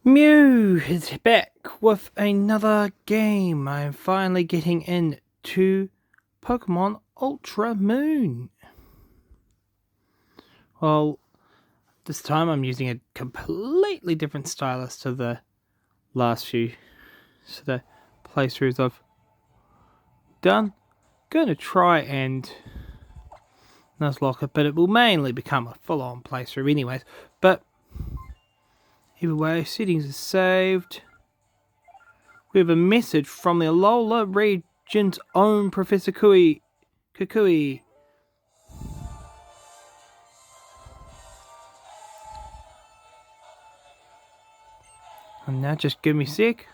Mew is back with another game. I'm finally getting into Pokemon Ultra Moon. Well, this time I'm using a completely different stylus to the last few playthroughs I've done. Gonna try and Nuzlocke it, but it will mainly become a full-on playthrough anyways. But either way, settings are saved. We have a message from the Alola region's own Professor Kukui. And now just give me a sec.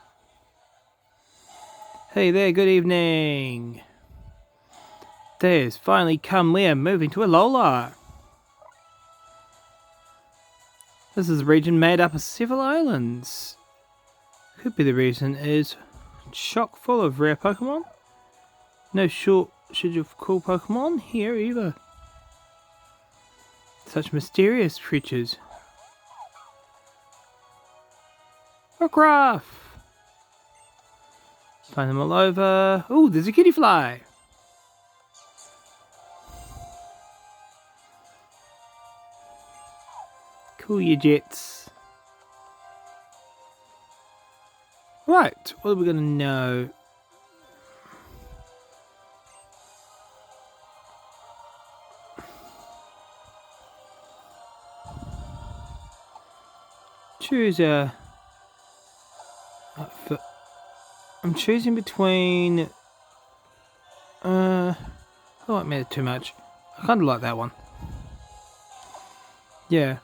Hey there, good evening. There's finally come. We're moving to Alola. This is a region made up of several islands. Could be the reason is chock full of rare Pokemon. No shortage of cool Pokemon here either. Such mysterious creatures. Rockruff! Find them all over. Ooh, there's a kitty fly. Cool your jets. Right, what are we going to know? Choose a outfit. I'm choosing between I don't matter too much. I kinda like that one. Yeah.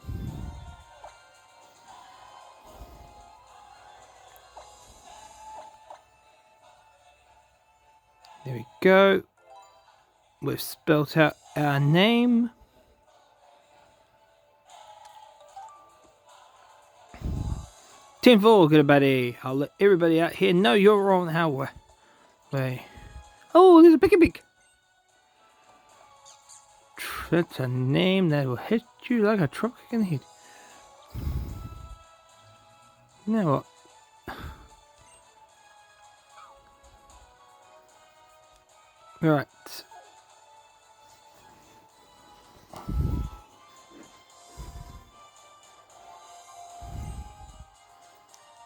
There we go. We've spelt out our name. Tenfold, good buddy. I'll let everybody out here know you're on our way. Oh, there's a Pick. That's a name that will hit you like a truck in the head. Now what? Right.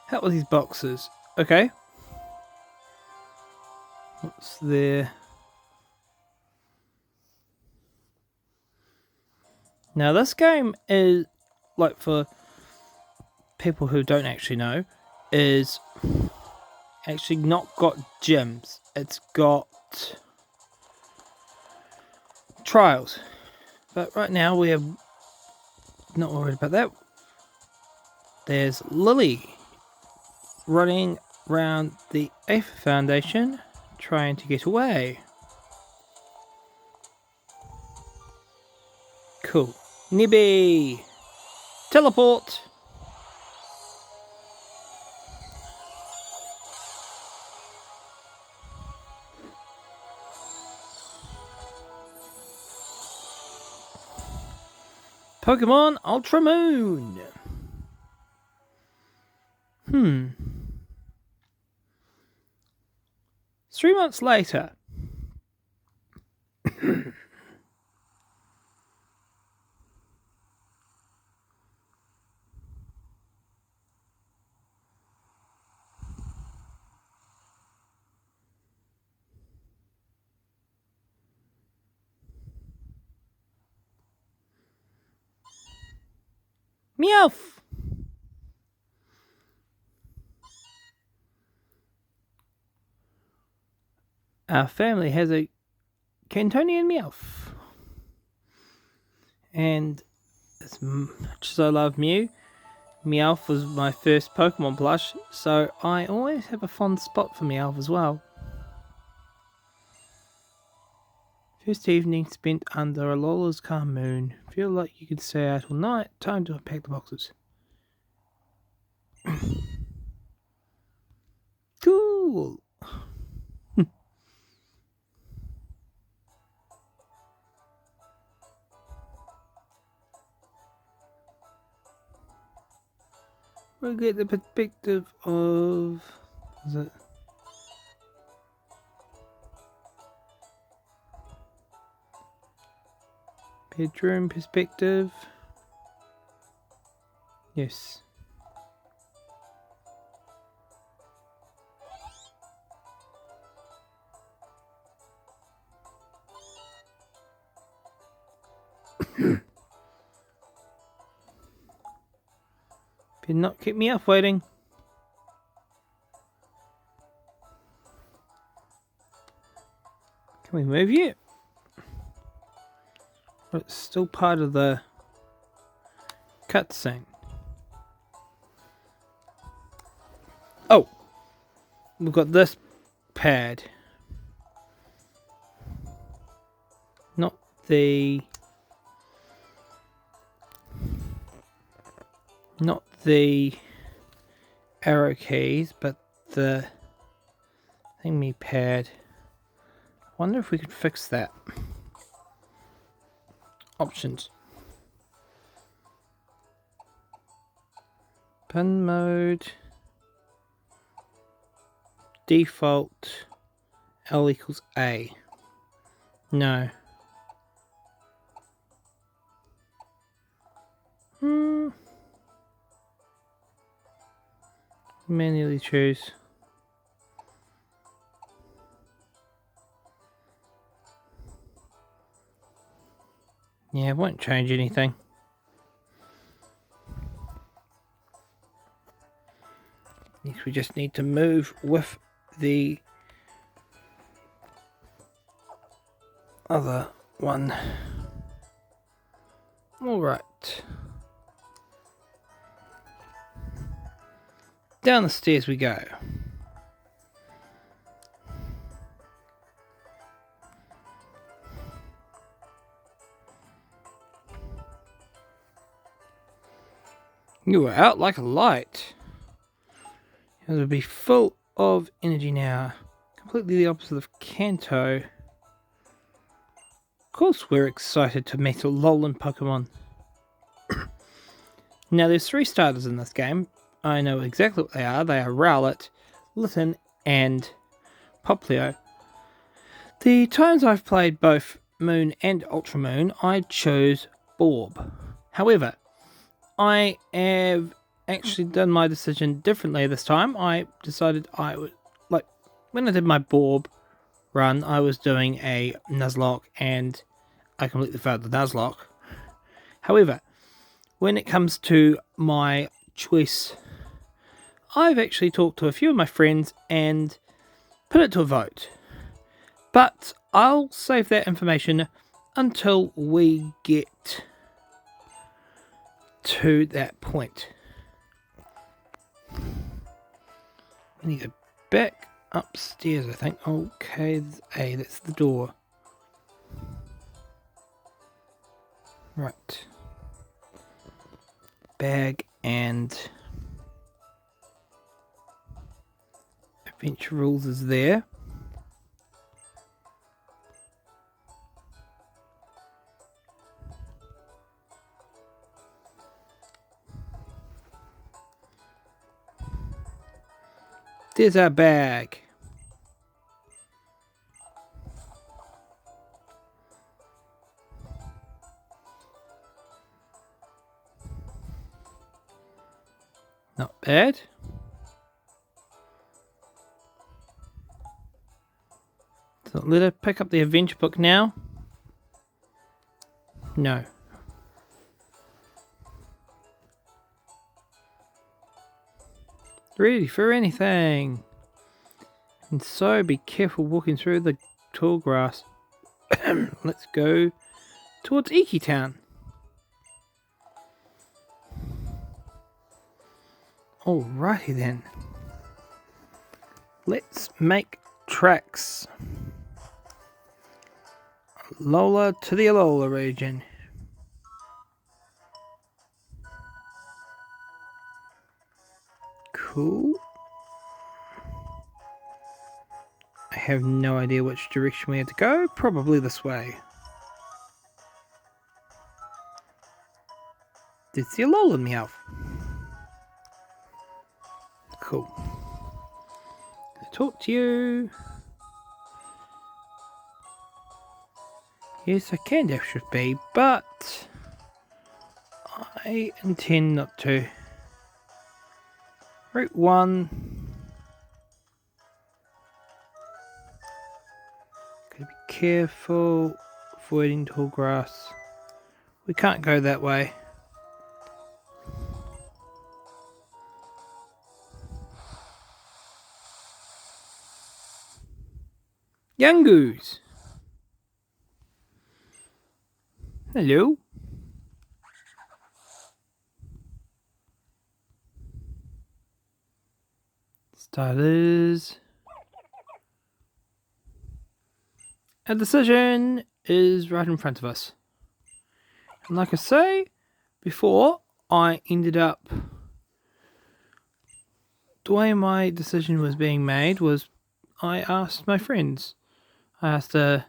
Help with these boxes. Okay. What's there? Now this game is, like, for people who don't actually know, is actually not got gyms. It's got trials. But right now we are not worried about that. There's Lily running around the 8th Foundation trying to get away. Cool. Nibby! Teleport! Pokemon Ultra Moon! 3 months later. Meowth! Our family has a Cantonian Meowth. And as much as I love Mew, Meowth was my first Pokemon plush, so I always have a fond spot for Meowth as well. First evening spent under Alola's calm moon. Feel like you could stay out all night. Time to unpack the boxes. Cool. We'll get the perspective of... Is it? Bedroom perspective. Yes. Better not keep me up waiting. Can we move yet? But it's still part of the cutscene. Oh! We've got this pad. Not the arrow keys, but the thingy pad. I wonder if we could fix that. Options. Pin mode. Default. L equals A. No. Manually choose. Yeah, it won't change anything. Yes, we just need to move with the other one. Alright. Down the stairs we go. You were out like a light. It would be full of energy now. Completely the opposite of Kanto. Of course we're excited to meet Alolan Pokemon. Now there's 3 starters in this game. I know exactly what they are. They are Rowlet, Litten, and Poplio. The times I've played both Moon and Ultra Moon, I chose Borb. However, I have actually done my decision differently this time. I decided I would, when I did my Borb run, I was doing a Nuzlocke and I completely failed the Nuzlocke. However, when it comes to my choice, I've actually talked to a few of my friends and put it to a vote. But I'll save that information until we get to that point. We need to back upstairs, I think. Okay, that's the door. Right. Bag and Adventure Rules is there. There's our bag. Not bad. So let her pick up the adventure book now. No. Ready for anything. And so be careful walking through the tall grass. Let's go towards Iki Town. Alrighty then. Let's make tracks. Alola to the Alola region. Cool. I have no idea which direction we have to go. Probably this way. There's the Alola Meowth. Cool. Talk to you. Yes, I can dash with B, but I intend not to. Route 1. Gotta be careful, avoiding tall grass. We can't go that way. Yangoos! Hello? Starters. A decision is right in front of us. And like I say before, I ended up... The way my decision was being made was I asked my friends. I asked a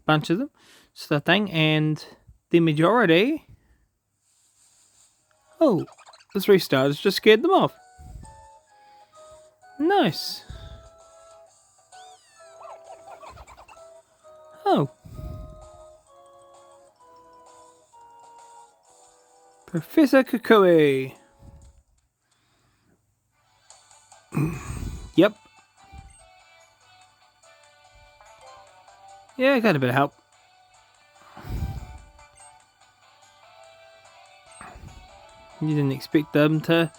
bunch of them, sort of thing, and the majority... Oh, the 3 stars just scared them off. Nice. Oh. Professor Kukui. Yep. Yeah, I got a bit of help. You didn't expect them to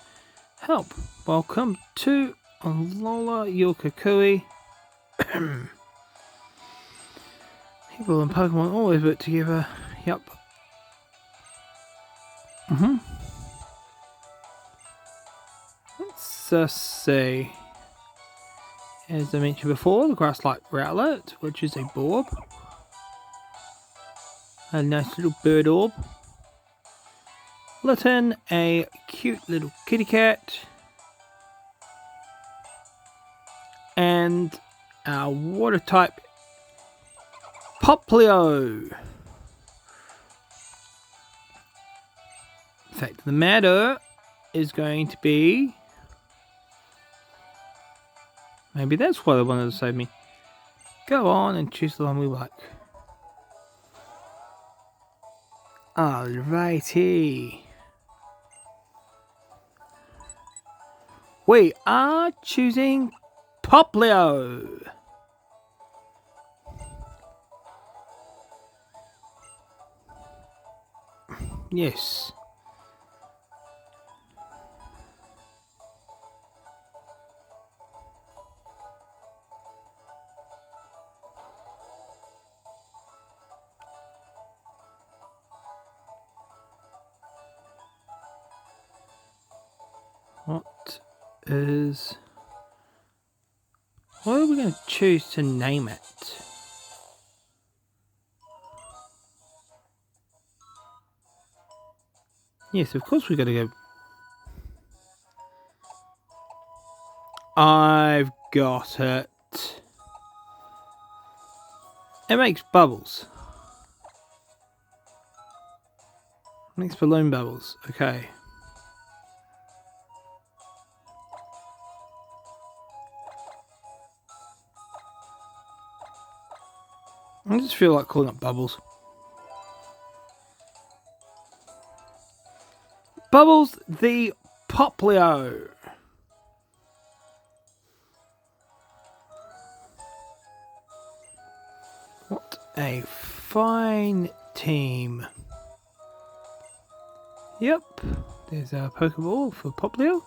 help. Welcome to Alola, your Kukui. People and Pokemon always work together. Yep. Let's see. As I mentioned before, the grass-like Rowlet, which is a Borb. A nice little bird orb. Litten, a cute little kitty cat. And our water type Poplio. The fact of the matter is going to be... Maybe that's why they wanted to save me. Go on and choose the one we like. Alrighty. We are choosing Poplio. Yes. What are we going to choose to name it? Yes, of course we've got to go. I've got it. It makes bubbles. It makes balloon bubbles. Okay. I just feel like calling it Bubbles. Bubbles the Poplio. What a fine team. Yep, there's our Pokeball for Poplio.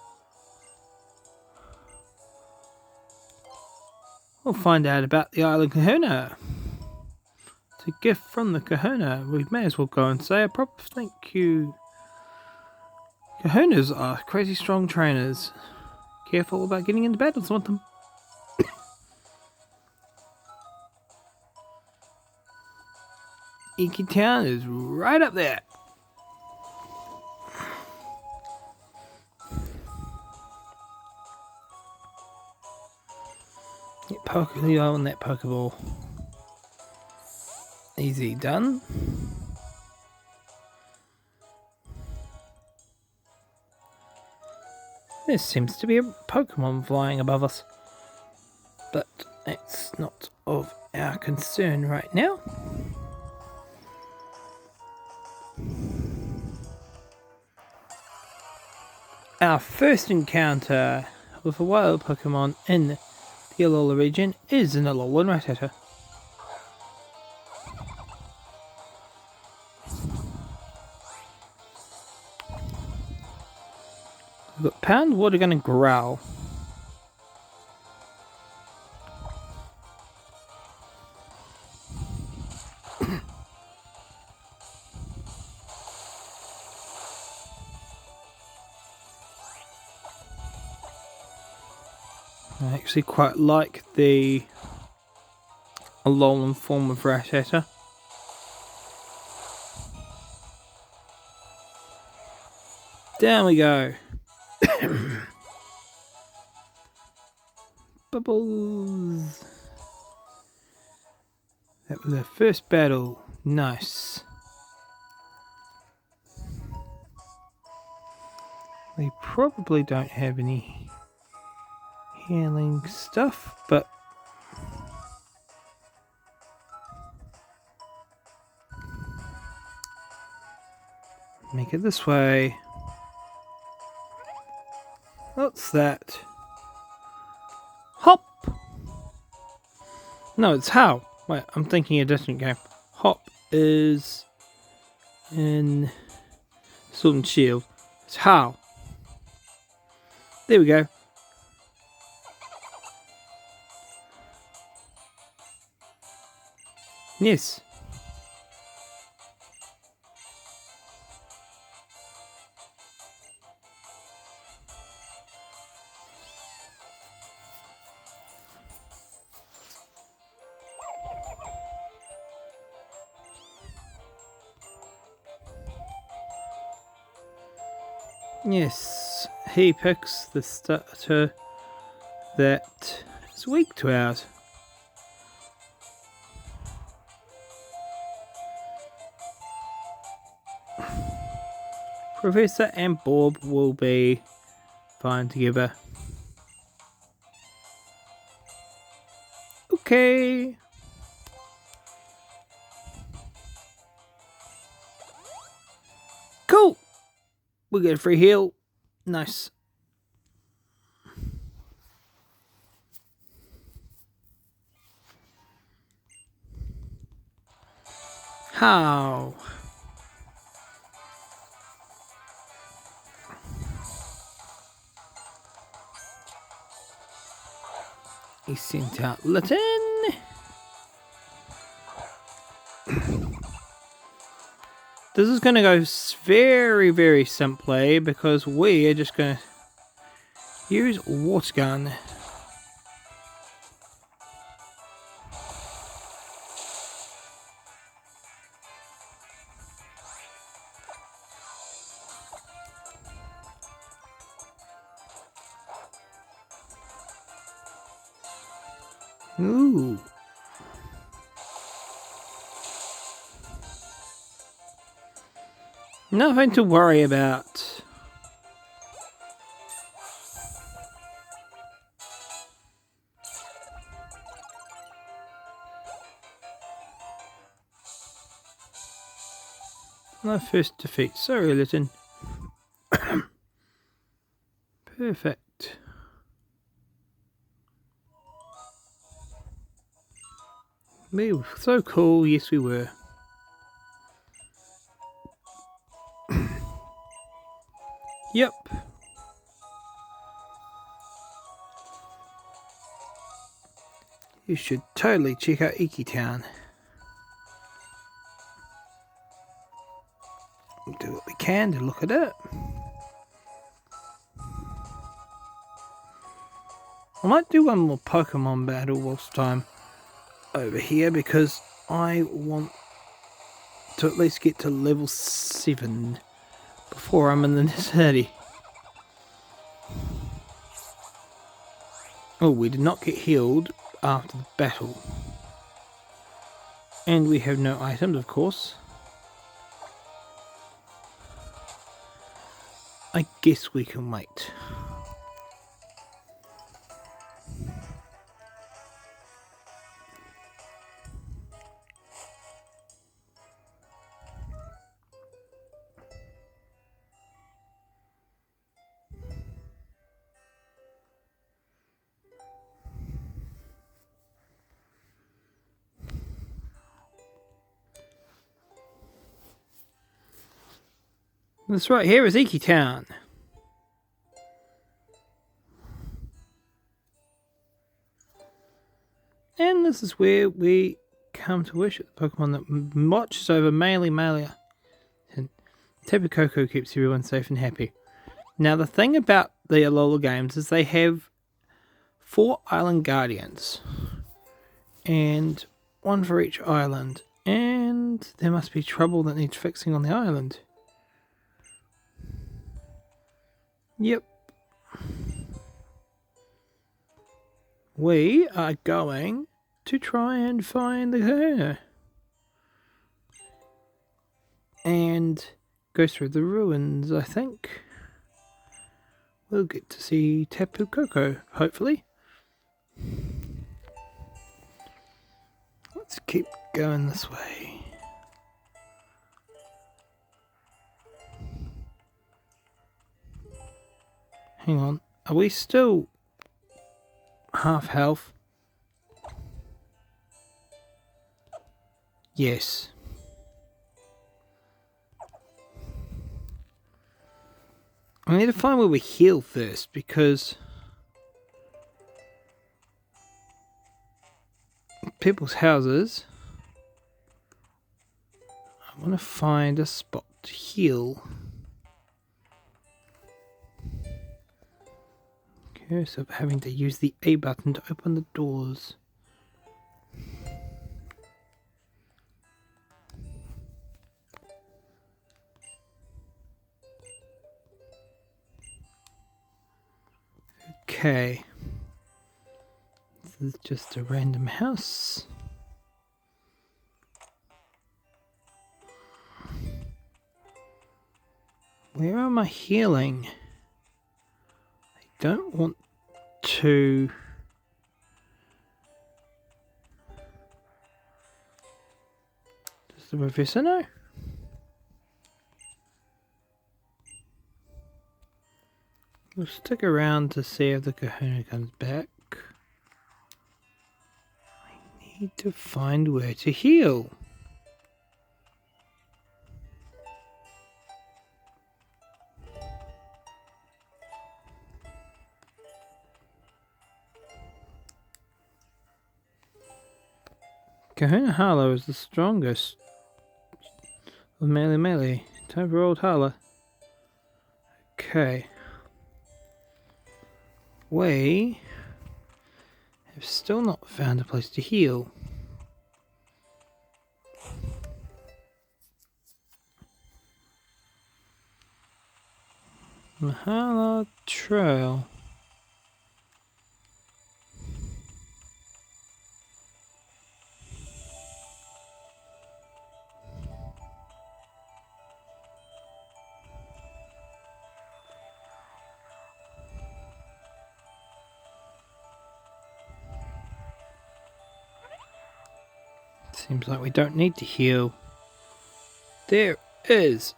We'll find out about the Island Kahuna. It's a gift from the Kahuna. We may as well go and say a proper thank you. Kahunas are crazy strong trainers. Careful about getting into battles with them. Iki Town is right up there. Get Pokeball on that Pokeball. Easy done. There seems to be a Pokemon flying above us. But it's not of our concern right now. Our first encounter with a wild Pokemon in the Alola region is an Alolan Rattata. We've got Pound Water Gun and Growl. I actually quite like the Alolan form of Rattata. Down we go. Bubbles. That was our first battle. Nice. We probably don't have any healing stuff, but make it this way. What's that? Hop! No, it's How. Wait, I'm thinking a different game. Hop is in Sword and Shield. It's How. There we go. Yes. Yes, he picks the starter that is weak to ours. Professor and Bob will be fine together. Okay. Cool. We get a free heal. Nice. How? He sent out Litten. This is going to go very, very simply because we are just going to use Water Gun. Ooh. Nothing to worry about. My first defeat. Sorry, Litten. Perfect. We were so cool. Yes, we were. Yep. You should totally check out Iki Town. We'll do what we can to look at it. I might do one more Pokemon battle whilst I'm over here because I want to at least get to level 7 before I'm in the city. Oh, we did not get healed after the battle. And we have no items, of course. I guess we can wait. That's right, here is Iki Town. And this is where we come to worship the Pokemon that watches over mainly Malia. And Tapu Koko keeps everyone safe and happy. Now the thing about the Alola games is they have 4 island guardians. And 1 for each island. And there must be trouble that needs fixing on the island. Yep. We are going to try and find the Kahuna. And go through the ruins, I think. We'll get to see Tapu Koko, hopefully. Let's keep going this way. Hang on, are we still half health? Yes. I need to find where we heal first, because people's houses, I want to find a spot to heal. Okay, so having to use the A button to open the doors. Okay. This is just a random house. Where am I healing? I don't want to... Does the professor know? We'll stick around to see if the Kahuna comes back. I need to find where to heal. Kahuna Hala is the strongest of melee. Time for old Hala. Okay. We have still not found a place to heal. Mahala Trail. Seems like we don't need to heal. There is.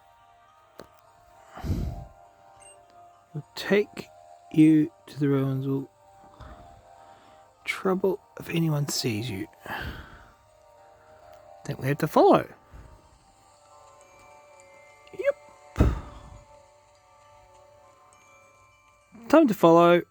We'll take you to the ruins. We'll trouble if anyone sees you. Think we have to follow. Yep. Time to follow.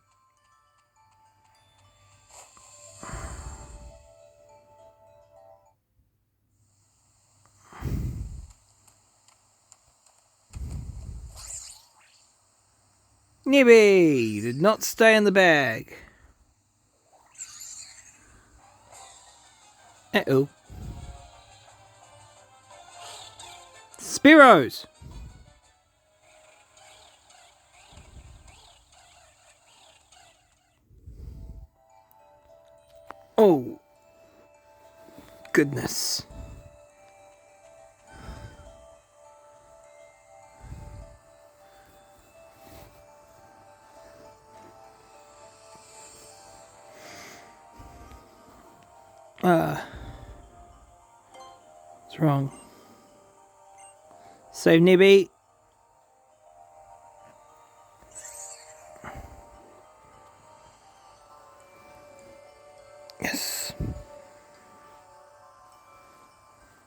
Nibby did not stay in the bag. Uh-oh. Spearows! Oh. Goodness. What's wrong? Save Nibby. Yes.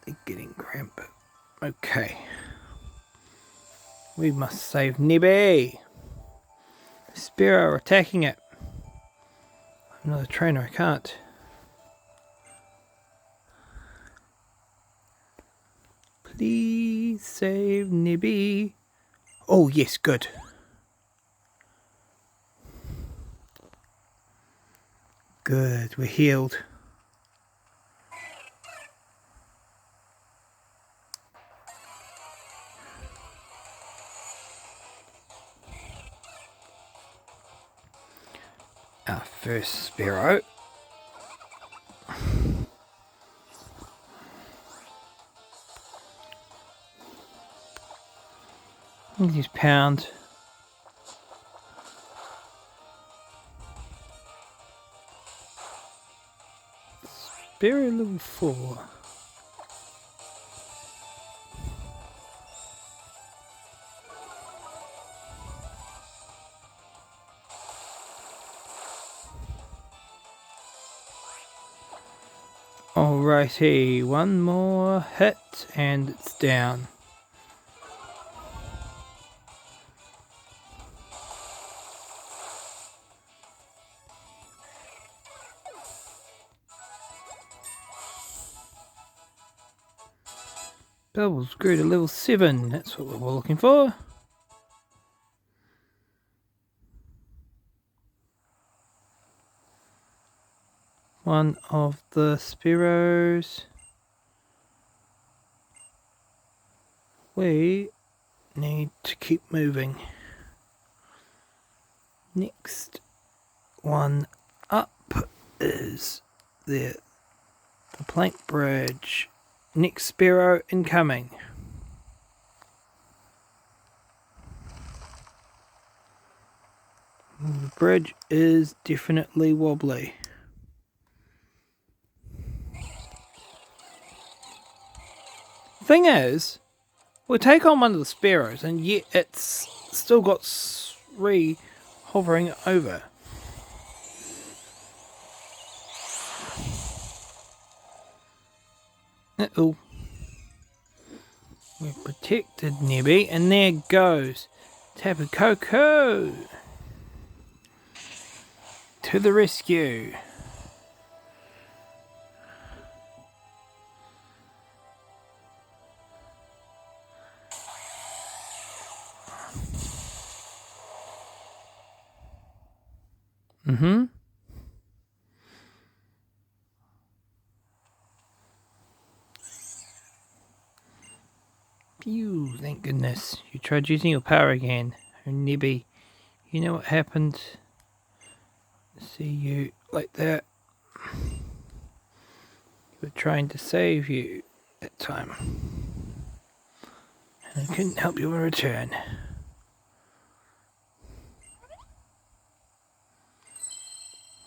They're getting cramp. Okay. We must save Nibby. The Spearow are attacking it. I'm not a trainer, I can't. Please save Nibby. Oh yes, good. Good, we're healed. Our first Spearow. He's pound. Spearow level 4. Alrighty, one more hit and it's down. Bubbles grew to level 7, that's what we were looking for. One of the Spearows. We need to keep moving. Next one up is the plank bridge. Next Spearow incoming. The bridge is definitely wobbly. Thing is, we'll take on one of the Spearows and yet it's still got 3 hovering over. Uh-oh. We've protected Nebby and there goes Tapu Koko to the rescue. Phew, thank goodness. You tried using your power again. Oh, Nebby, you know what happened? See you like that. We were trying to save you that time. And I couldn't help you in return.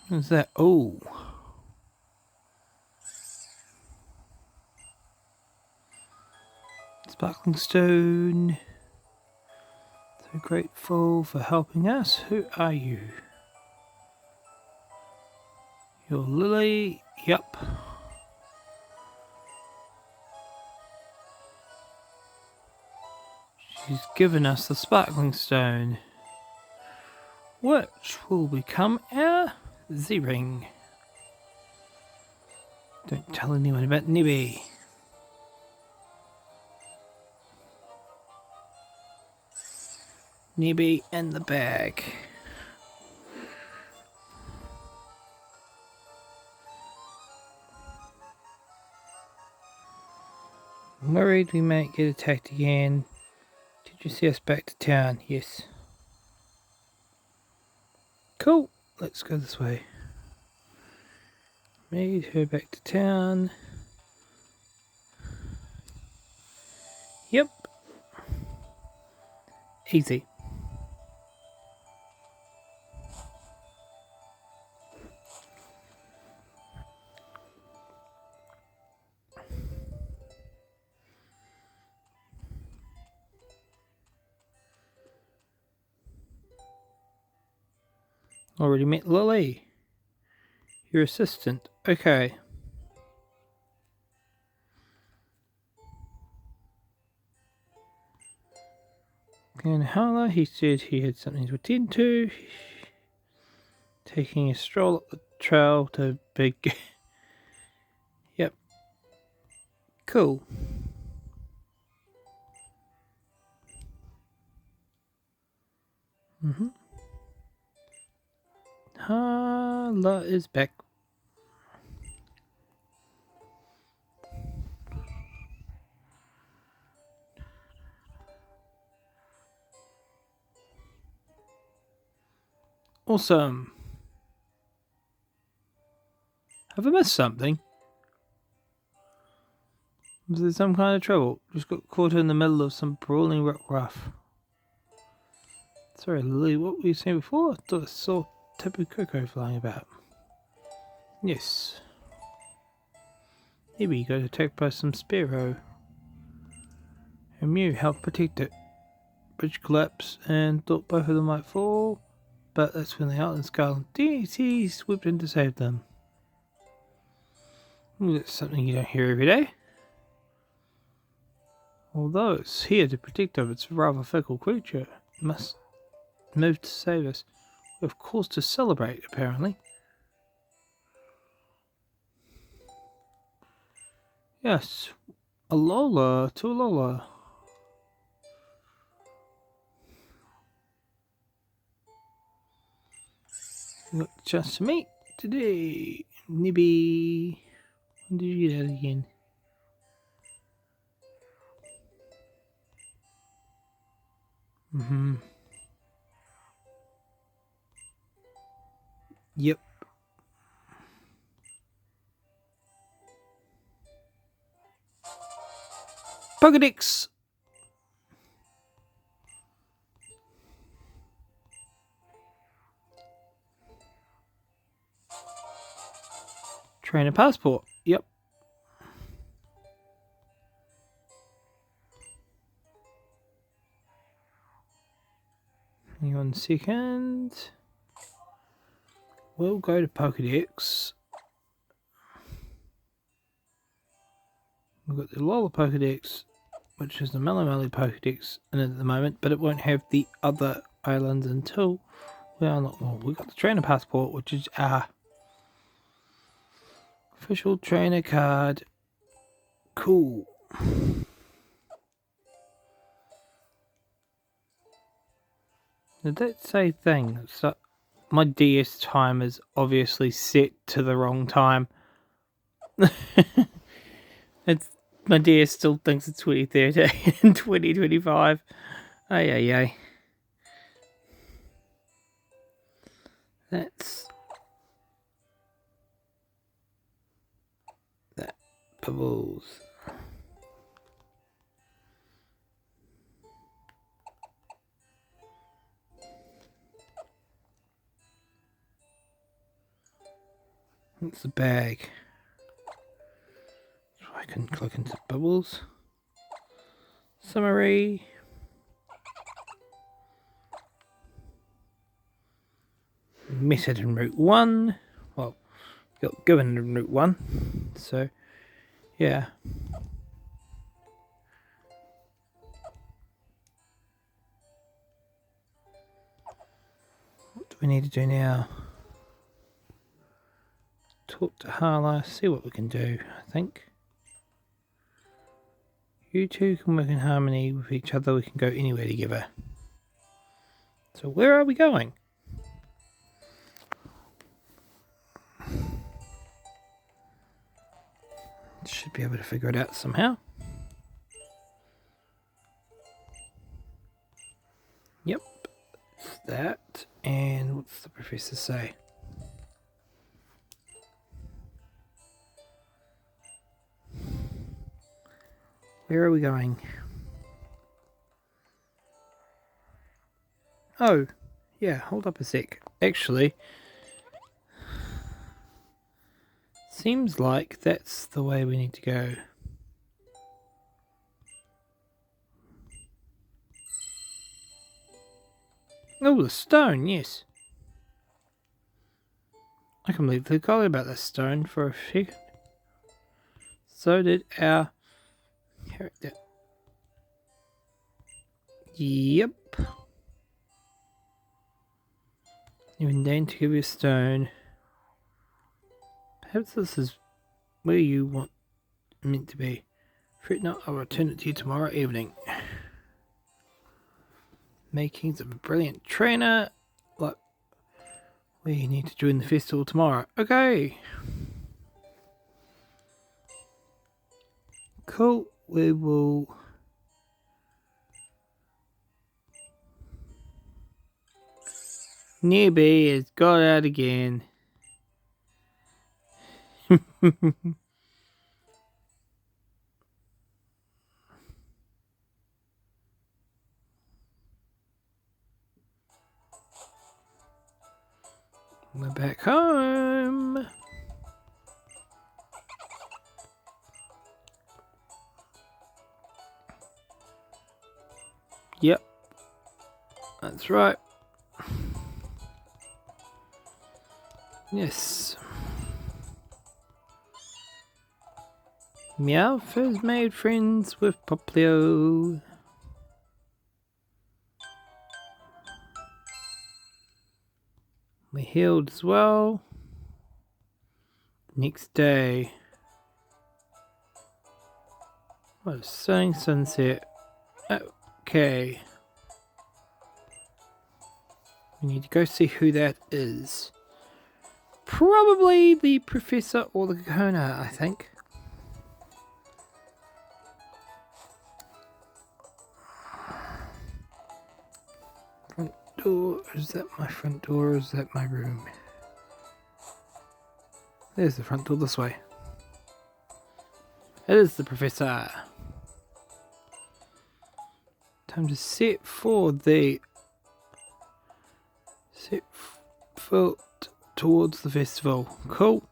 What's that? Oh. Sparkling Stone. So grateful for helping us. Who are you? You're Lily. Yup. She's given us the Sparkling Stone, which will become our Z-Ring. Don't tell anyone about Nebby. Nebby in the bag. I'm worried we might get attacked again. Did you see us back to town? Yes. Cool. Let's go this way. Made her back to town. Yep. Easy. Already met Lily. Your assistant. Okay. And Hala, he said he had something to attend to. Taking a stroll up the trail to Big... Yep. Cool. Hala is back. Awesome. Have I missed something? Was there some kind of trouble? Just got caught in the middle of some brawling rough. Sorry, Lily, what were you saying before? I thought I saw Tapu Koko flying about. Yes. Maybe you got attacked by some Spearow. And Mew helped protect it. Bridge collapsed and thought both of them might fall, but that's when the Outland Skull and DT swooped in to save them. Ooh, that's something you don't hear every day. Although it's here to protect of its rather fickle creature, it must move to save us. We have cause to celebrate, apparently. Yes, Alola to Alola. We got the chance to meet today. Nibby. When did you get that again? Yep. Pokedex! Trainer passport. Yep. Hang on a second. We'll go to Pokedex. We've got the Alola Pokedex, which is the Malamali Pokedex in it at the moment, but it won't have the other islands until we unlock more. We've got the trainer passport, which is our official trainer card. Cool. Did that say thing? So my DS time is obviously set to the wrong time. My DS still thinks it's 2013 and 2025. Ay. That's that. Bubbles. That's the bag. So I can click into Bubbles. Summary. Method in Route 1. Well, got given in Route 1. So, yeah. What do we need to do now? Talk to Hala, see what we can do, I think. You two can work in harmony with each other, we can go anywhere together. So where are we going? Should be able to figure it out somehow. Yep, it's that. And what's the professor say? Where are we going? Oh, yeah, hold up a sec. Actually, seems like that's the way we need to go. Oh, the stone, yes. I completely forgot about the stone for a second. So did our character. Yep. Even then to give you a stone. Perhaps this is where you want meant to be. Fret not, I'll return it to you tomorrow evening. Makings of a brilliant trainer. Like, we need to join the festival tomorrow. Okay. Cool. We will. Nearby has got out again. We're back home. Yep. That's right. Yes. Meowth has made friends with Poplio. We healed as well. Next day. What a stunning sunset. Okay. We need to go see who that is. Probably the professor or the Kakona, I think. Front door. Is that my front door or is that my room? There's the front door this way. It is the professor. Time to set for the foot towards the festival. Cool.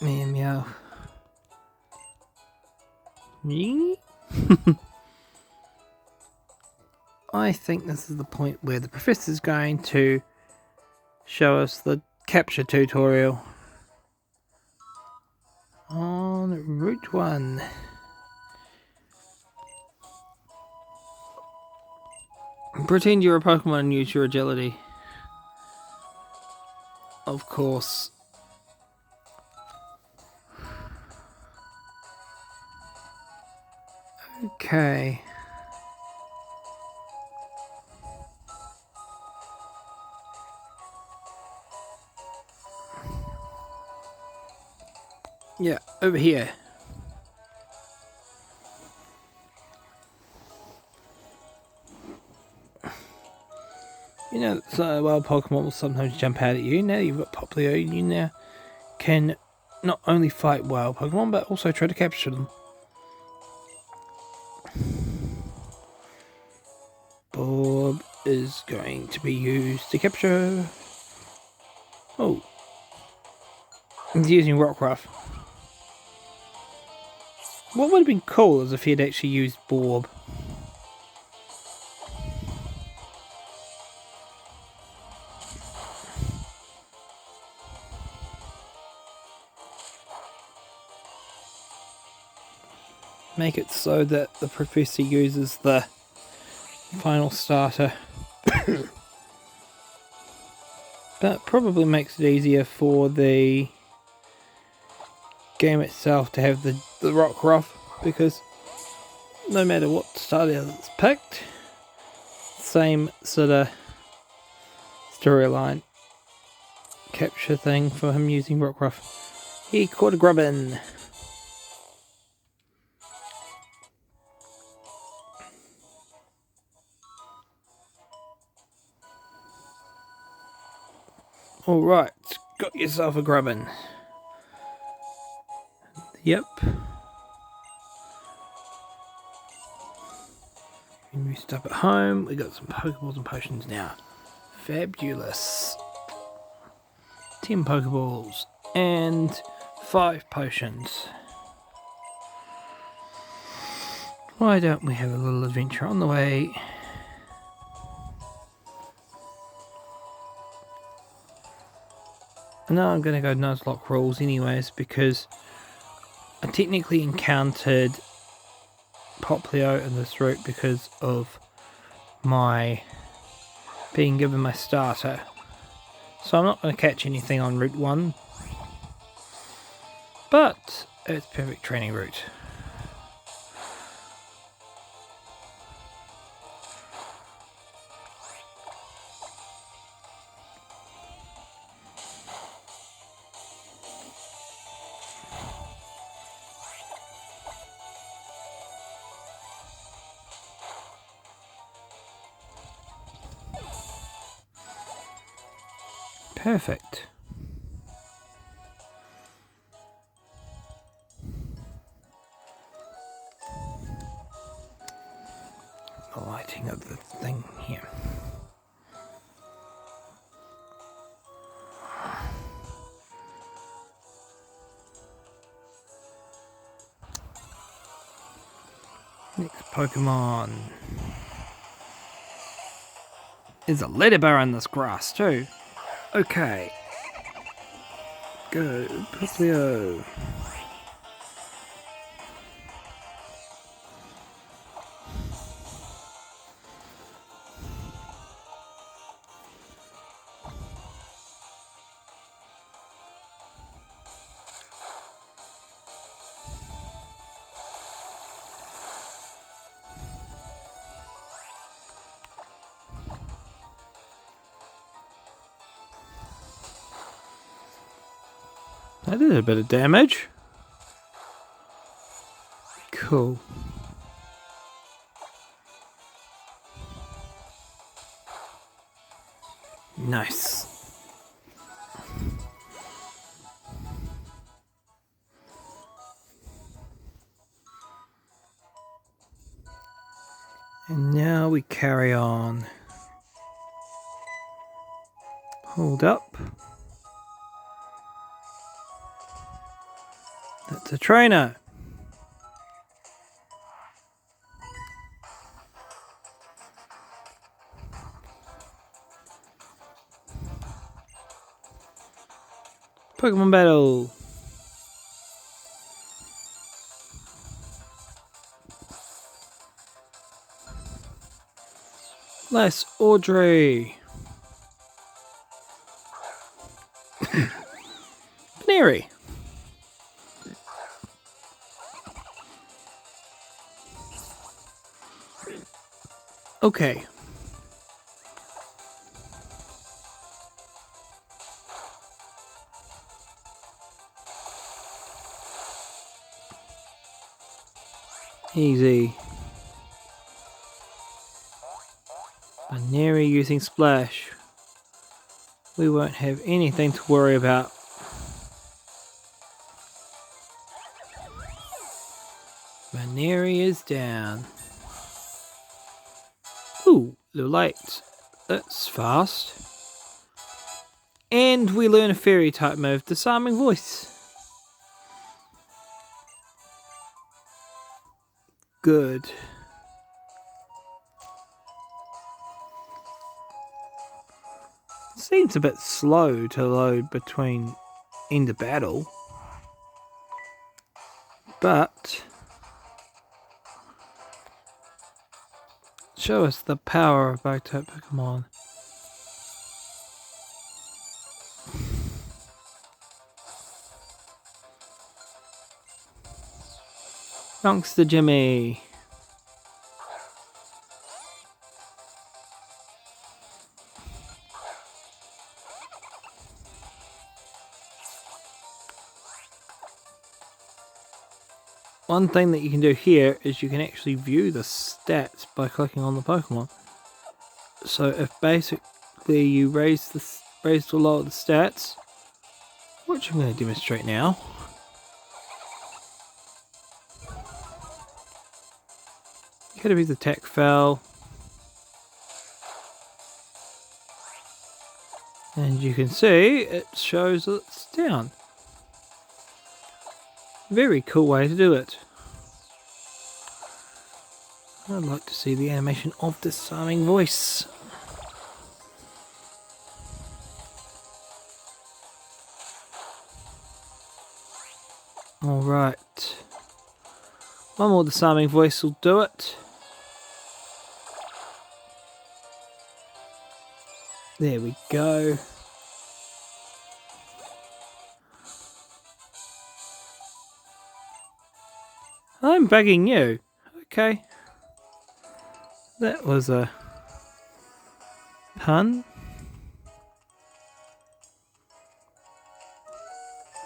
Meow. I think this is the point where the professor's going to show us the capture tutorial on Route 1. Pretend you're a Pokemon and use your agility. Of course. Okay. Yeah, over here. You know, so wild Pokemon will sometimes jump out at you. Now you've got Poplio, you now can not only fight wild Pokemon, but also try to capture them. Bob is going to be used to capture. Oh. He's using Rockruff. What would have been cool is if he had actually used Borb. Make it so that the professor uses the final starter. That probably makes it easier for the game itself to have the Rockruff, because no matter what starter it's picked, same sort of storyline capture thing for him using Rockruff. He caught a Grubbin. Alright, got yourself a Grubbin. Yep. We stop at home. We got some Pokeballs and potions now. Fabulous. 10 Pokeballs and 5 potions. Why don't we have a little adventure on the way? No, I'm going to go Nuzlocke rules anyways, because I technically encountered Poplio in this route because of my being given my starter. So I'm not going to catch anything on Route 1. But it's perfect training route. Perfect. The lighting of the thing here. Next Pokemon. There's a letter bar in this grass too. Okay. Go, Poplio. That did a bit of damage. Cool. Nice. And now we carry on. Hold up. That's a trainer. Pokemon battle. Les Audrey. Canary. Okay. Easy. Canary using Splash. We won't have anything to worry about. Maneri is down. Ooh, the light. That's fast. And we learn a fairy type move, Disarming Voice. Good. Seems a bit slow to load between end of battle. But show us the power of both type Pokemon. Youngster Jimmy. One thing that you can do here is you can actually view the stats by clicking on the Pokemon. So if basically you raise or lower the stats, which I'm going to demonstrate now. Caterpie's attack fell. And you can see it shows that it's down. Very cool way to do it. I'd like to see the animation of Disarming Voice. Alright. One more disarming voice will do it. There we go. I'm bugging you. Okay. That was a pun.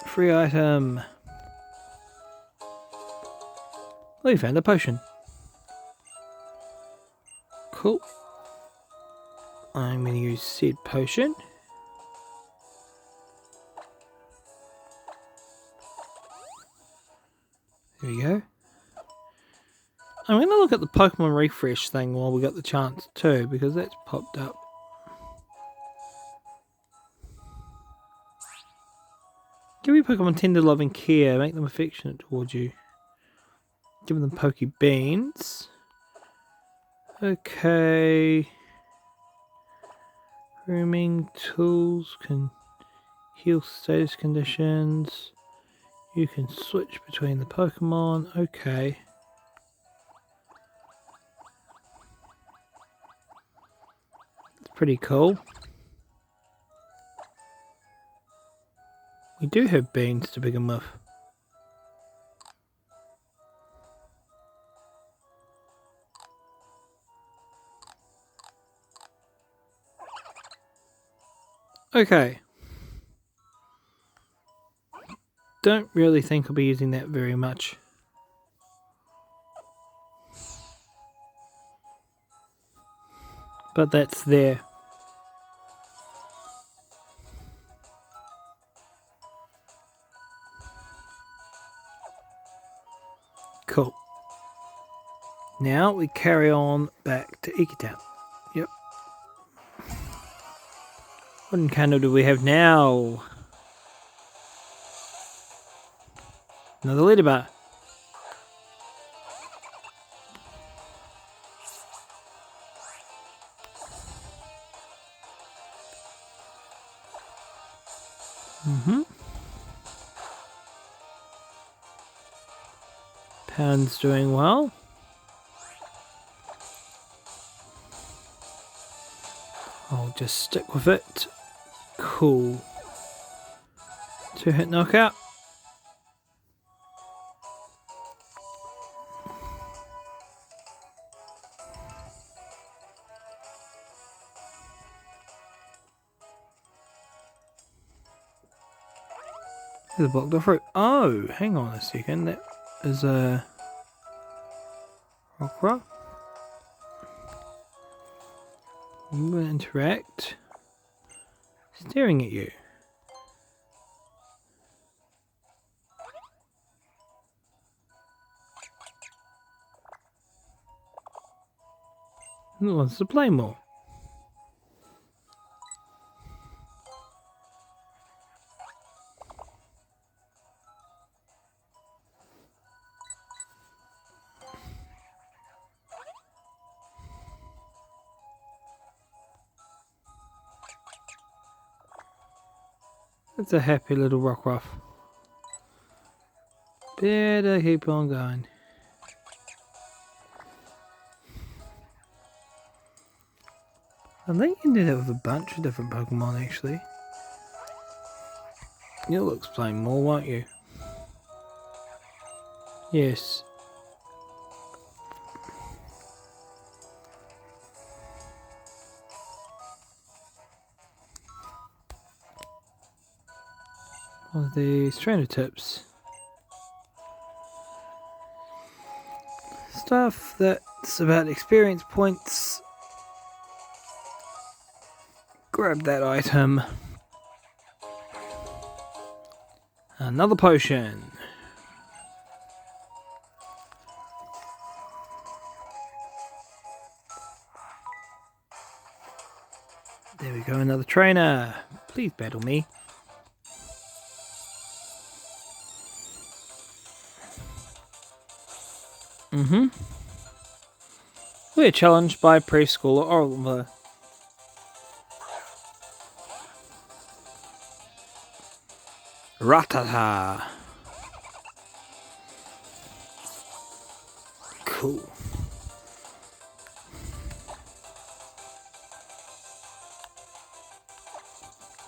Free item. Oh, you found a potion. Cool. I'm going to use said potion. There we go. I'm going to look at the Pokemon refresh thing while we got the chance too, because that's popped up. Give your Pokemon tender loving care, make them affectionate towards you. Give them Poke Beans. Okay. Grooming tools can heal status conditions. You can switch between the Pokemon. Okay. It's pretty cool. We do have beans to begin with. Okay. Don't really think I'll be using that very much. But that's there. Cool. Now we carry on back to Ikitown. Yep. What encounter do we have now? Another leader bar. Pound's doing well. I'll just stick with it. Cool. 2-hit knockout. There's a blocked off route. Oh, hang on a second. That is a rock. I'm going to interact. Staring at you. Who wants to play more? It's a happy little Rockruff. Better keep on going. I think you can do that with a bunch of different Pokemon actually. You'll explain more, won't you? Yes. One of the trainer tips. Stuff that's about experience points. Grab that item. Another potion. There we go, another trainer. Please battle me. We're challenged by preschooler Alola. Ratata. cool.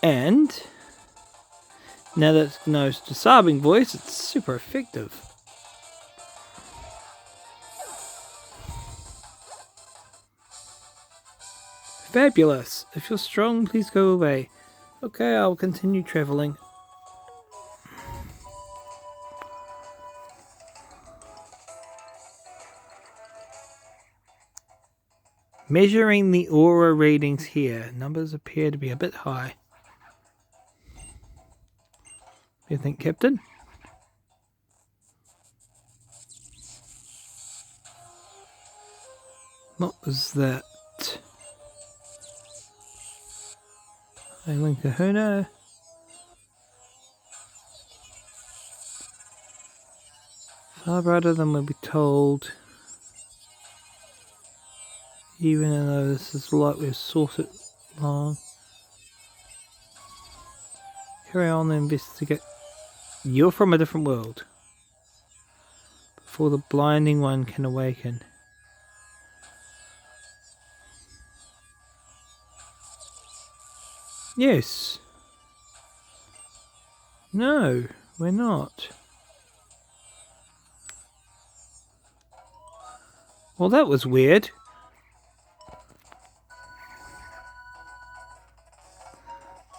And now that it knows the sobbing voice, it's super effective. Fabulous! If you're strong, please go away. Okay, I'll continue travelling. Measuring the aura readings here. Numbers appear to be a bit high. You think, Captain? What was that? Ailing Kahuna. Far brighter than we'll be told. Even though this is like we've sought it long. Carry on and investigate. You're from a different world. Before the blinding one can awaken. Yes. No, we're not. Well, that was weird.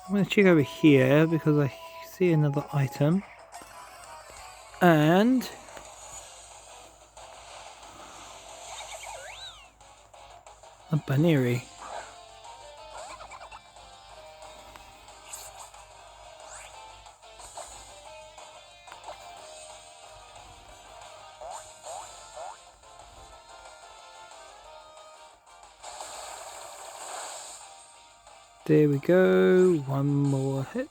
I'm going to check over here because I see another item. And a Baneri. There we go, one more hit.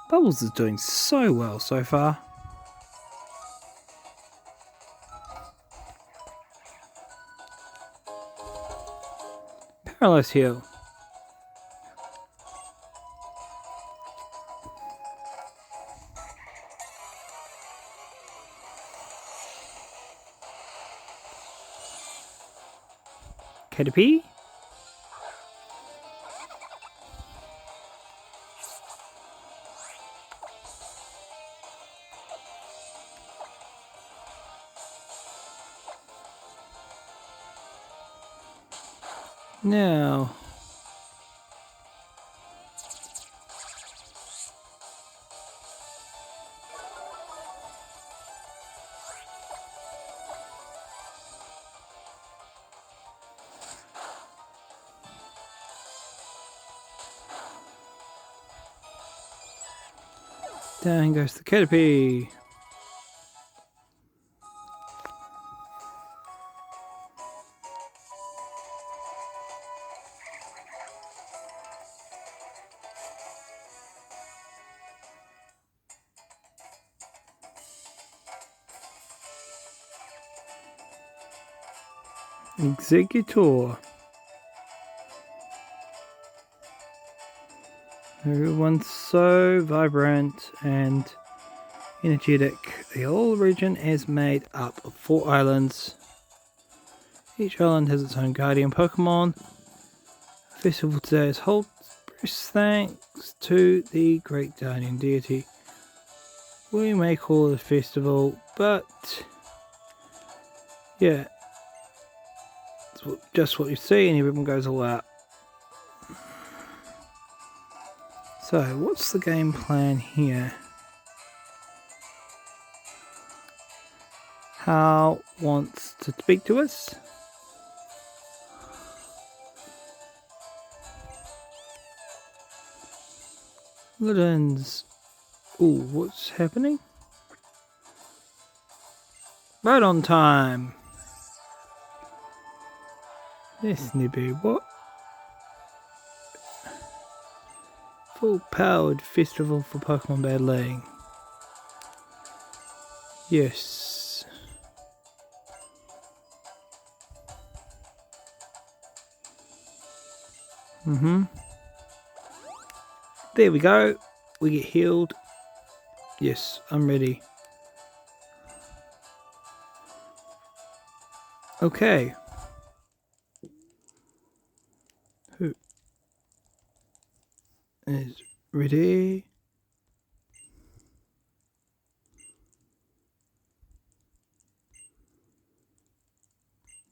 Bubbles is doing so well so far. Paralyze heal. Caterpie. Now, down goes the Caterpie. Executor. Everyone's so vibrant and energetic. The whole region is made up of 4 islands. Each island has its own guardian Pokemon. The festival today is held thanks to the great guardian deity. We may call it a festival, but yeah, it's just what you see, and everyone goes all out. So, what's the game plan here? Hal wants to speak to us. Ludens. Ooh, what's happening? Right on time. This Nibu, what? Full-powered festival for Pokemon battling. Yes. There we go. We get healed. Yes, I'm ready. Okay. Who is ready?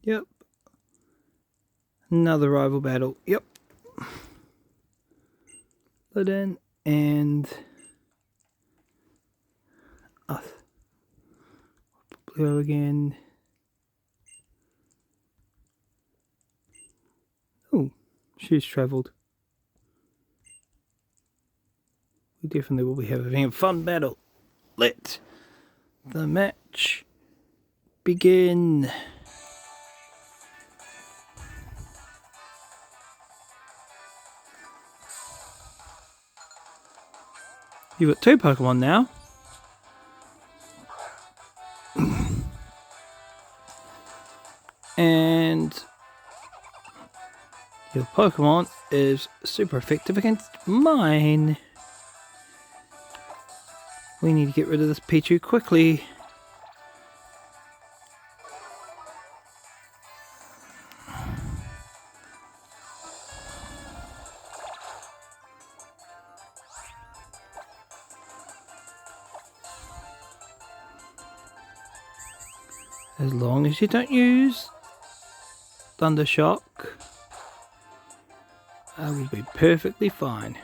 Yep. Another rival battle. Yep. Put in and us. Blue again. Oh, she's travelled. We definitely will be having a fun battle. Let the match begin. You've got 2 Pokemon now. And your Pokemon is super effective against mine. We need to get rid of this Pichu quickly. As long as you don't use Thunder Shock, I will be perfectly fine.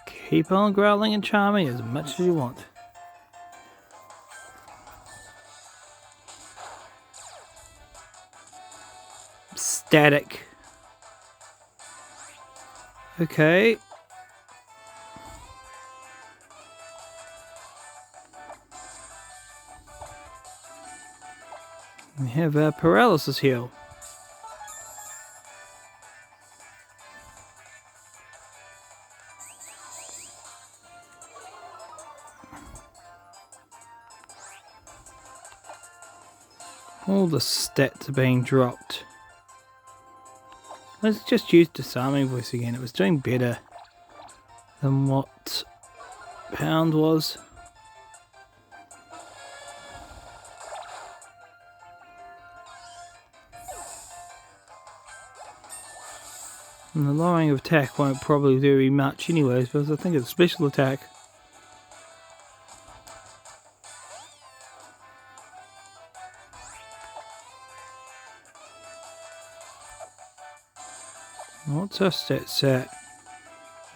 Keep on growling and charming as much as you want. Static. Okay. We have our paralysis heal. All the stats are being dropped. Let's just use Disarming Voice again. It was doing better than what Pound was. And the lowering of attack won't probably do very much anyways, because I think it's special attack. What's our stats at?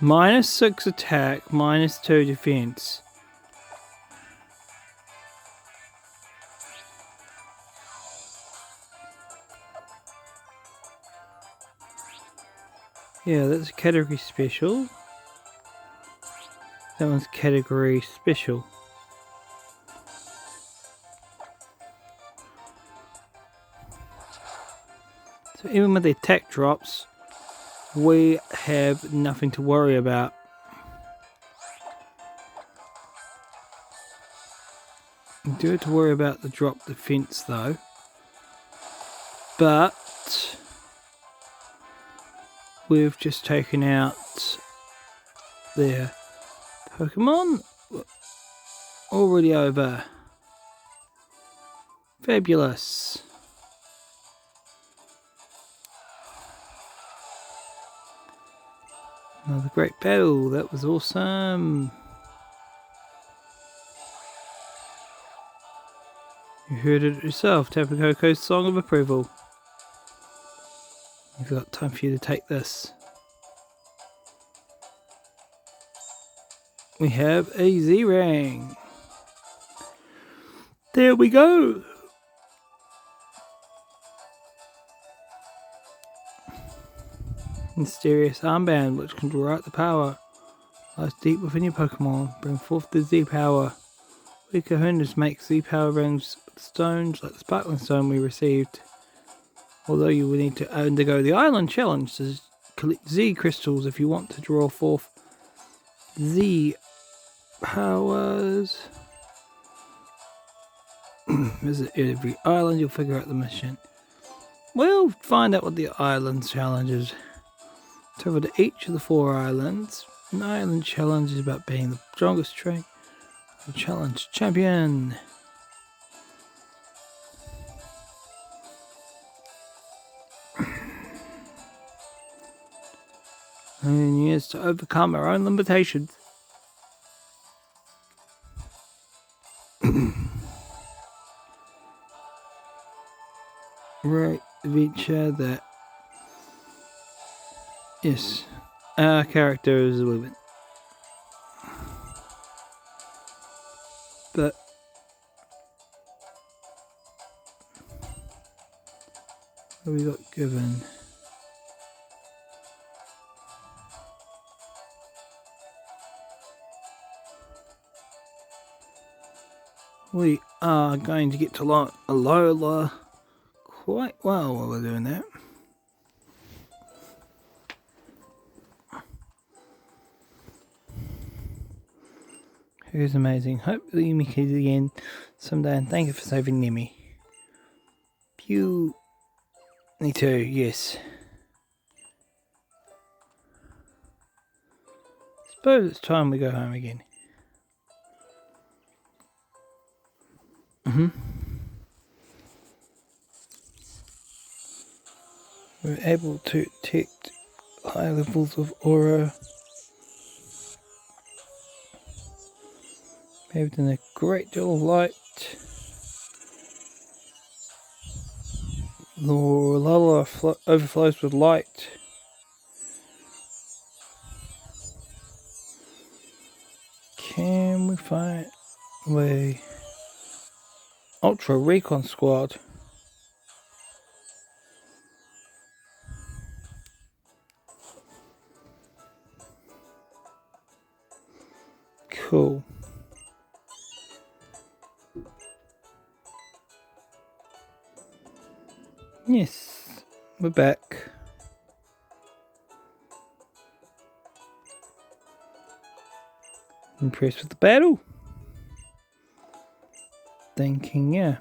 -6 attack, -2 defense. Yeah, that's a category special. That one's category special. So even with the attack drops, we have nothing to worry about. We do have to worry about the drop defense though. But we've just taken out their Pokemon. Already over. Fabulous. Another great battle. That was awesome. You heard it yourself. Tapu Koko's song of approval. We've got time for you to take this. We have a Z-Rang. There we go. Mysterious armband, which can draw out the power. Lies deep within your Pokemon. Bring forth the Z-Power. We Kahunas make Z-Power rings with stones like the Sparkling Stone we received. Although you will need to undergo the Island Challenge to collect Z crystals if you want to draw forth Z powers. Visit every island, you'll figure out the mission. we'll find out what the island challenge is. Travel to each of the 4 islands. An island challenge is about being the strongest train. The challenge champion. And yes, to overcome our own limitations. Right, adventure that. Yes, our character is a little bit. But what we got given? We are going to get to Alola quite well while we're doing that. Who's amazing. Hopefully you meet it again someday, and thank you for saving Nemi. Pew. Me too, yes. Suppose it's time we go home again. We're able to detect high levels of aura. Moved in a great deal of light. The Alola overflows with light. Can we find a Ultra Recon Squad? Cool. Yes, we're back. Impressed with the battle? Thinking, yeah.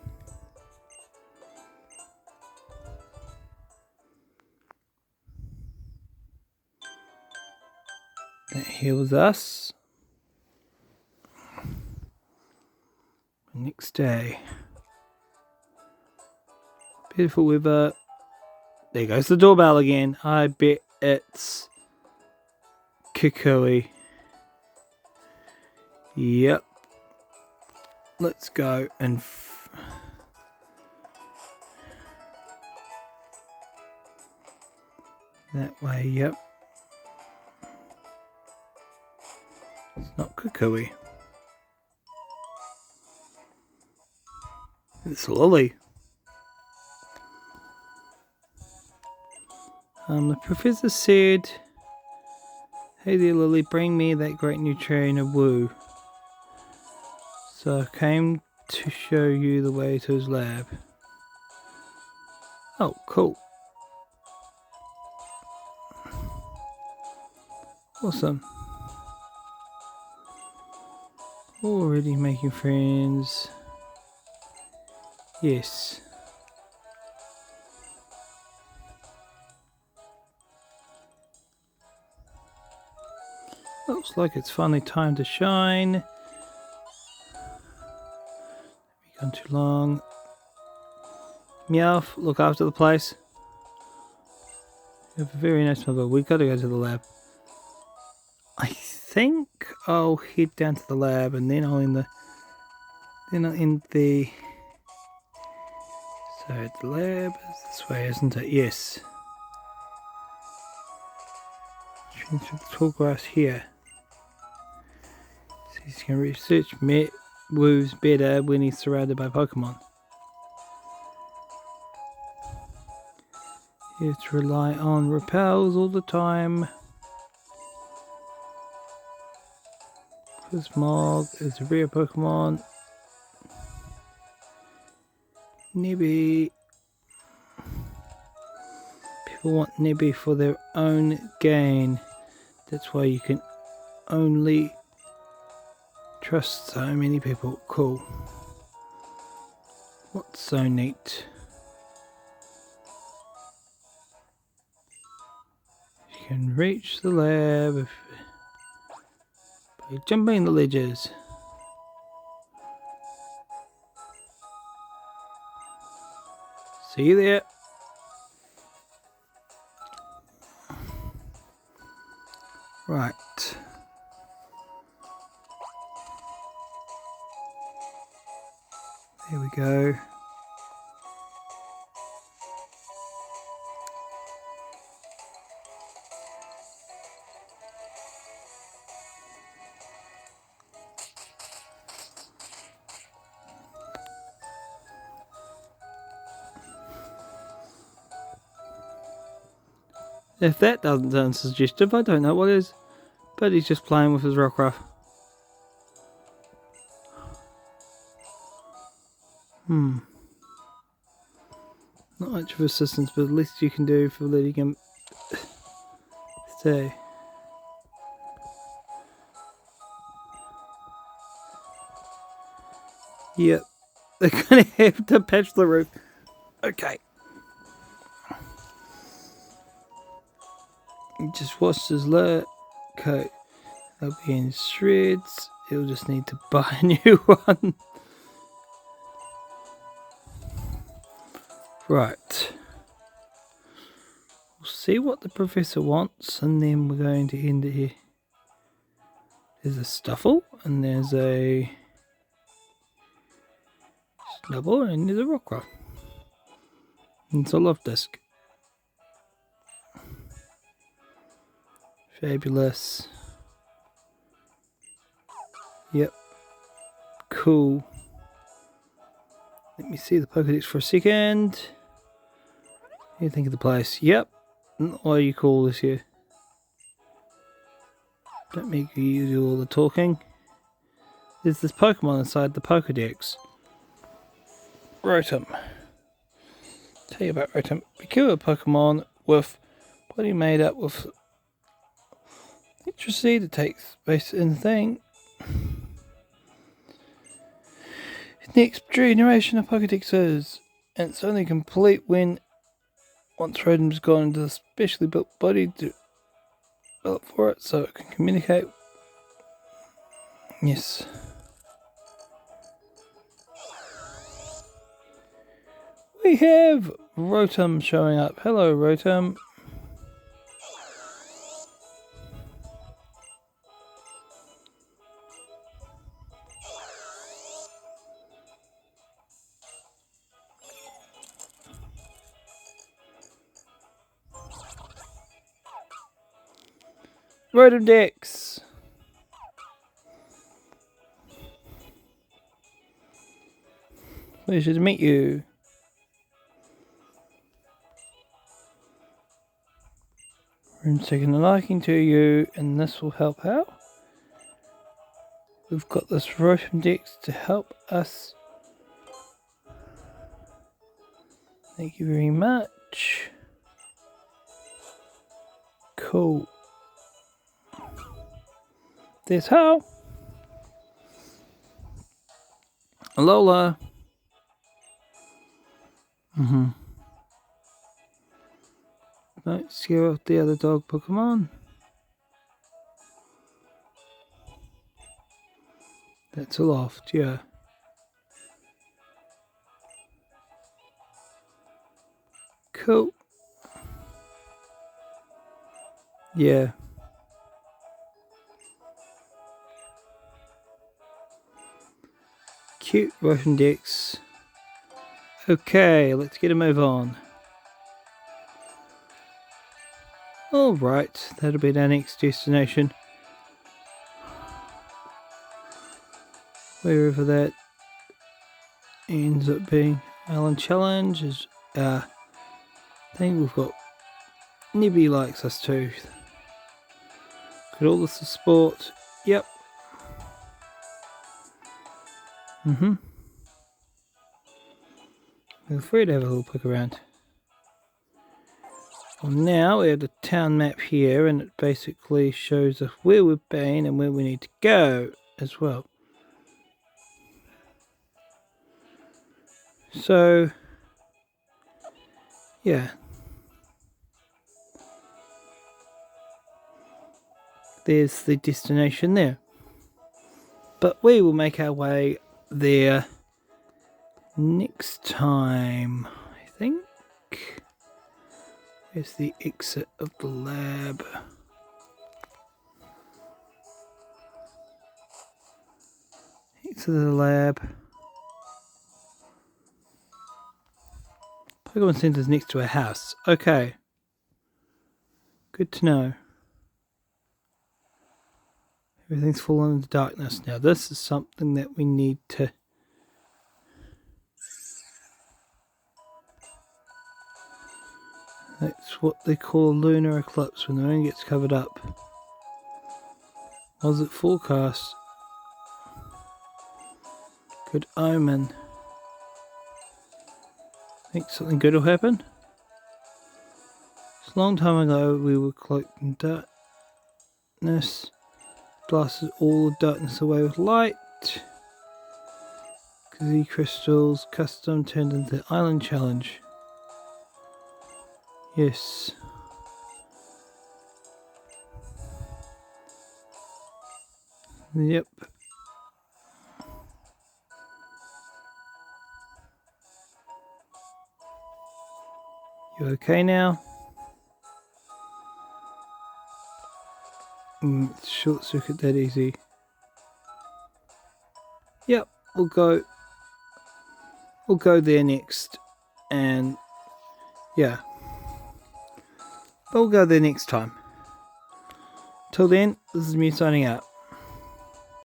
That heals us. Next day. Beautiful weather. There goes the doorbell again. I bet it's Kukui. Yep. Let's go and that way, yep. It's not Kukui. It's Lily. The professor said, "Hey there, Lily, bring me that great new trainer, Woo." So I came to show you the way to his lab. Oh, cool. Awesome. Already making friends. Yes. Looks like it's finally time to shine. Gone too long. Meowth, look after the place. You have a very nice mother. We've got to go to the lab. I think I'll head down to the lab and then I'll end the so the lab is this way, isn't it? Yes. Change to the tall grass here. So he's going to research Woo's better when he's surrounded by Pokemon. You have to rely on repels all the time. Smog is a rare Pokemon. Nebby. People want Nebby for their own gain. That's why you can only trust so many people. Cool. What's so neat? can reach the lab by jumping the ledges. See you there. Right. There we go. If that doesn't sound suggestive, I don't know what is. But he's just playing with his Rockruff. Not much of assistance, but the least you can do for letting him stay. Yep. They're gonna have to patch the roof. Okay. He just washed his coat. They'll be in shreds. He'll just need to buy a new one. Right. We'll see what the professor wants, and then we're going to end it here. There's a Stuffle, and there's a Snubble, and there's a Rockruff. And it's a Love Disc. Fabulous. Yep. Cool. Let me see the Pokédex for a second. What do you think of the place? Yep. What do you call this here? Don't make you do all the talking. There's this Pokemon inside the Pokédex. Rotom. Tell you about Rotom. Peculiar Pokemon with body made up with electricity that takes place in the thing. Next generation of Pokédexes, and it's only complete once Rotom's gone into the specially built body to develop for it, so it can communicate. Yes. We have Rotom showing up. Hello, Rotom. Rotom Dex. Pleasure to meet you. Room's taking a liking to you, and this will help out. We've got this Rotom Dex to help us. Thank you very much. Cool. There's how. Alola. Don't scare off the other dog Pokemon. That's a loft, yeah. Cool. Yeah. Cute Russian Dex. Okay, let's get a move on. Alright, that'll be our next destination. Wherever that ends up being. Alan Challenge is I think we've got Nibby likes us too. Got all this support. Yep. Feel free to have a little look around. Well, now we have the town map here, and it basically shows us where we've been and where we need to go as well. So, yeah. there's the destination there. But we will make our way there next time, I think. Where's the exit of the lab? Exit of the lab. Pokemon Center's next to a house. Okay. Good to know. Everything's fallen into darkness now. This is something that we need to... That's what they call a lunar eclipse, when the moon gets covered up. Was it forecast? Good omen. Think something good will happen? It's a long time ago we were cloaked in darkness. Blasted all the darkness away with light. Kazee crystals custom turned into the island challenge. Yes. Yep. You okay now? It's short circuit that easy. Yep, we'll go there next, and yeah. We'll go there next time. Till then, this is me signing out.